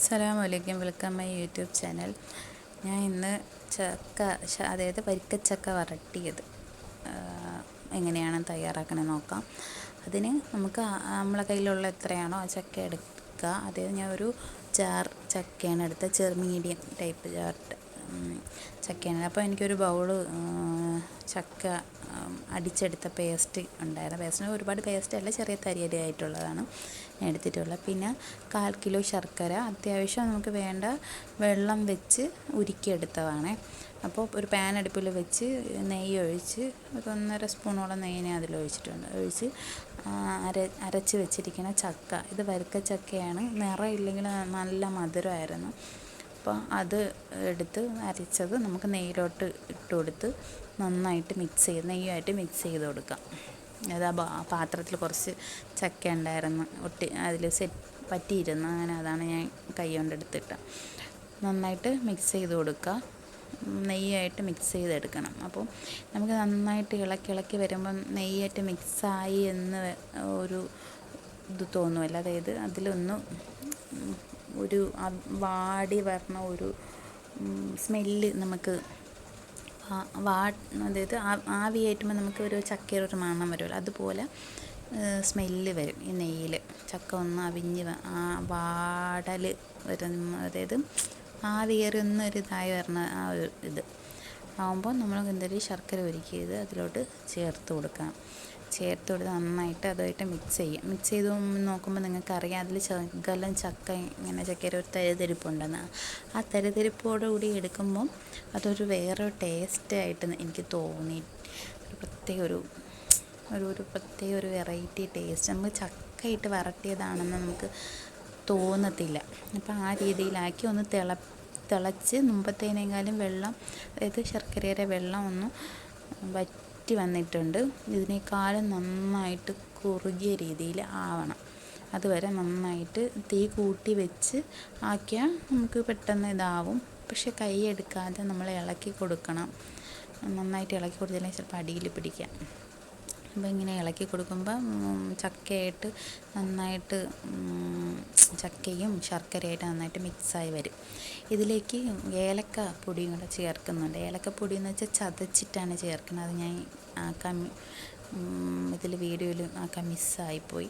അസ്സലാമലൈക്കും, welcome my YouTube channel. ഞാൻ ഇന്ന് ചക്ക, അതായത് വരിക്കച്ചക്ക വരട്ടിയത് എങ്ങനെയാണ് തയ്യാറാക്കണമെന്ന് നോക്കാം. അതിന് നമുക്ക് നമ്മളെ കയ്യിലുള്ള എത്രയാണോ ആ ചക്ക എടുക്കുക. അതായത് ഞാൻ ഒരു ജാർ ചക്കയാണ് എടുത്തത്, മീഡിയം ടൈപ്പ് ജാർ ചക്കയാണ്. അപ്പോൾ എനിക്കൊരു ബൗള് ചക്ക അടിച്ചെടുത്ത പേസ്റ്റ് ഉണ്ടായിരുന്നു. പേസ്റ്റിന് ഒരുപാട് പേസ്റ്റ് അല്ല, ചെറിയ തരിയായിട്ടുള്ളതാണ് ഞാൻ എടുത്തിട്ടുള്ളത്. പിന്നെ 1/4 കിലോ ശർക്കര, അത്യാവശ്യം നമുക്ക് വേണ്ട വെള്ളം വെച്ച് ഉരുക്കിയെടുത്തതാണ്. അപ്പോൾ ഒരു പാൻ അടുപ്പിൽ വെച്ച് നെയ്യ് ഒഴിച്ച് ഒരു 1.5 സ്പൂണോളം നെയ്യ് ഞാൻ അതിലൊഴിച്ചിട്ടുണ്ട്. ഒഴിച്ച് അരച്ച് വെച്ചിരിക്കുന്ന ചക്ക, ഇത് വരിക്കച്ചക്കയാണ്, നിറം ഇല്ലെങ്കിൽ നല്ല മധുരമായിരുന്നു. അപ്പോൾ അത് എടുത്ത് അരച്ചത് നമുക്ക് നെയ്യിലോട്ട് ഇട്ട് കൊടുത്ത് നന്നായിട്ട് നെയ്യുമായിട്ട് മിക്സ് ചെയ്ത് കൊടുക്കാം. അത് ആ പാത്രത്തിൽ കുറച്ച് ചക്ക ഉണ്ടായിരുന്നു, അതിൽ പറ്റിയിരുന്നു, അങ്ങനെ അതാണ് ഞാൻ കൈ കൊണ്ട് എടുത്തിട്ട് നന്നായിട്ട് മിക്സ് ചെയ്ത് കൊടുക്കുക. നെയ്യായിട്ട് മിക്സ് ചെയ്തെടുക്കണം. അപ്പോൾ നമുക്ക് നന്നായിട്ട് ഇളക്കി വരുമ്പം നെയ്യായിട്ട് മിക്സായി എന്ന് ഒരു ഇത് തോന്നുമല്ല, അതായത് അതിലൊന്ന് ഒരു വാടി വരണ ഒരു സ്മെല്ല് നമുക്ക് അതായത് ആവിയായിട്ടുമ്പോൾ നമുക്ക് ഒരു ചക്കയുടെ ഒരു മണം വരുമല്ലോ, അതുപോലെ സ്മെല്ല് വരും ഈ നെയ്യിൽ. ചക്ക ഒന്ന് അവിഞ്ഞ് വാടൽ വരുന്ന, അതായത് ആവിയേറി ഒന്നൊരിതായി വരണ ആ ഒരു ഇത് ആകുമ്പോൾ നമ്മൾ എന്തെങ്കിലും ശർക്കര ഉരുക്കിയത് അതിലോട്ട് ചേർത്ത് കൊടുക്കണം. ചേർത്ത് കൊടുത്ത് നന്നായിട്ട് അതുമായിട്ട് മിക്സ് ചെയ്ത് നോക്കുമ്പോൾ നിങ്ങൾക്കറിയാം അതിൽ ശകലം ചക്ക ഇങ്ങനെ ചക്കയുടെ ഒരു തരിതരിപ്പുണ്ടെന്ന്. ആ തരിതരിപ്പോടുകൂടി എടുക്കുമ്പം അതൊരു വേറൊരു ടേസ്റ്റായിട്ട് എനിക്ക് തോന്നി. പ്രത്യേക ഒരു വെറൈറ്റി ടേസ്റ്റ്. നമുക്ക് ചക്കയിട്ട് വരട്ടിയതാണെന്ന് നമുക്ക് തോന്നത്തില്ല. അപ്പോൾ ആ രീതിയിലാക്കി ഒന്ന് തിളച്ച് മുമ്പത്തേനേക്കാളും വെള്ളം, അതായത് ശർക്കരയുടെ വെള്ളം ഒന്ന് വറ്റി വന്നിട്ടുണ്ട്. ഇതിനേക്കാളും നന്നായിട്ട് കുറുകിയ രീതിയിൽ ആവണം. അതുവരെ നന്നായിട്ട് തീ കൂട്ടി വെച്ച് ആക്കിയാൽ നമുക്ക് പെട്ടെന്ന് ഇതാവും. പക്ഷെ കൈ എടുക്കാതെ നമ്മൾ ഇളക്കി കൊടുക്കണം. നന്നായിട്ട് ഇളക്കി കൊടുത്തില്ലെങ്കിൽ ചിലപ്പോൾ അടിയിൽ പിടിക്കാം. അപ്പോൾ ഇങ്ങനെ ഇളക്കി കൊടുക്കുമ്പോൾ ചക്കയായിട്ട് നന്നായിട്ട് ചക്കയും ശർക്കരയായിട്ട് നന്നായിട്ട് മിക്സായി വരും. ഇതിലേക്ക് ഏലക്ക പൊടിയും കൂടെ ചേർക്കുന്നുണ്ട്. ഏലക്കപ്പൊടി എന്ന് വെച്ചാൽ ചതച്ചിട്ടാണ് ചേർക്കുന്നത്. അത് ഞാൻ ഇതിൽ വീഡിയോയിൽ മിസ്സായിപ്പോയി.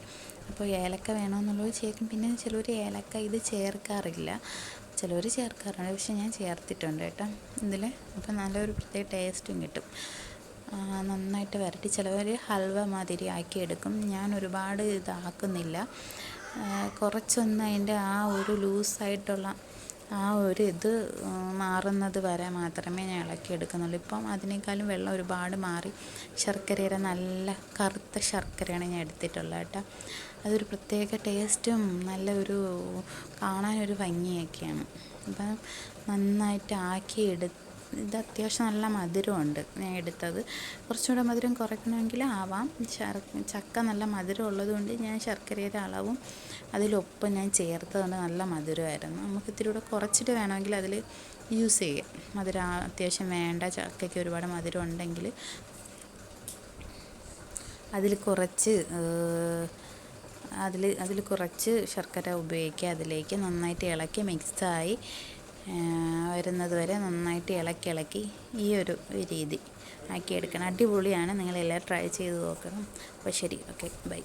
അപ്പോൾ ഏലക്ക വേണമെന്നുള്ളത് ചേർക്കും. പിന്നെ ചിലർ ഏലക്ക ഇത് ചേർക്കാറില്ല, ചിലർ ചേർക്കാറുണ്ട്, പക്ഷെ ഞാൻ ചേർത്തിട്ടുണ്ട് കേട്ടോ ഇതിൽ. അപ്പോൾ നല്ലൊരു പ്രത്യേക ടേസ്റ്റും കിട്ടും. നന്നായിട്ട് വരട്ടി ചിലവർ ഹൽവ മാതിരി ആക്കി എടുക്കും. ഞാൻ ഒരുപാട് ഇതാക്കുന്നില്ല, കുറച്ചൊന്ന് അതിൻ്റെ ആ ഒരു ലൂസായിട്ടുള്ള ആ ഒരു ഇത് മാറുന്നത് വരെ മാത്രമേ ഞാൻ ഇളക്കിയെടുക്കുന്നുള്ളൂ. ഇപ്പം അതിനേക്കാളും വെള്ളം ഒരുപാട് മാറി. ശർക്കരയുടെ നല്ല കറുത്ത ശർക്കരയാണ് ഞാൻ എടുത്തിട്ടുള്ളത് കേട്ടോ. അതൊരു പ്രത്യേക ടേസ്റ്റും നല്ല ഒരു കാണാനൊരു ഭംഗിയൊക്കെയാണ്. അപ്പം നന്നായിട്ട് ഇത് അത്യാവശ്യം നല്ല മധുരമുണ്ട് ഞാൻ എടുത്തത്. കുറച്ചുകൂടെ മധുരം കുറയ്ക്കണമെങ്കിൽ ആവാം. ചക്ക നല്ല മധുരം ഉള്ളതുകൊണ്ട് ഞാൻ ശർക്കരയുടെ അളവും അതിലൊപ്പം ഞാൻ ചേർത്തതുകൊണ്ട് നല്ല മധുരമായിരുന്നു. നമുക്ക് ഇത്തിരി കൂടെ കുറച്ചിട്ട് വേണമെങ്കിൽ അതിൽ യൂസ് ചെയ്യാം. മധുരം അത്യാവശ്യം വേണ്ട, ചക്കയ്ക്ക് ഒരുപാട് മധുരം ഉണ്ടെങ്കിൽ അതിൽ കുറച്ച് ശർക്കര ഉപയോഗിക്കുക. അതിലേക്ക് നന്നായിട്ട് ഇളക്കി മിക്സായി വരുന്നത് വരെ നന്നായിട്ട് ഇളക്കി ഈ ഒരു രീതി ആക്കിയെടുക്കണം. അടിപൊളിയാണ്, നിങ്ങളെല്ലാം ട്രൈ ചെയ്ത് നോക്കണം. അപ്പോൾ ശരി, ഓക്കെ, ബൈ.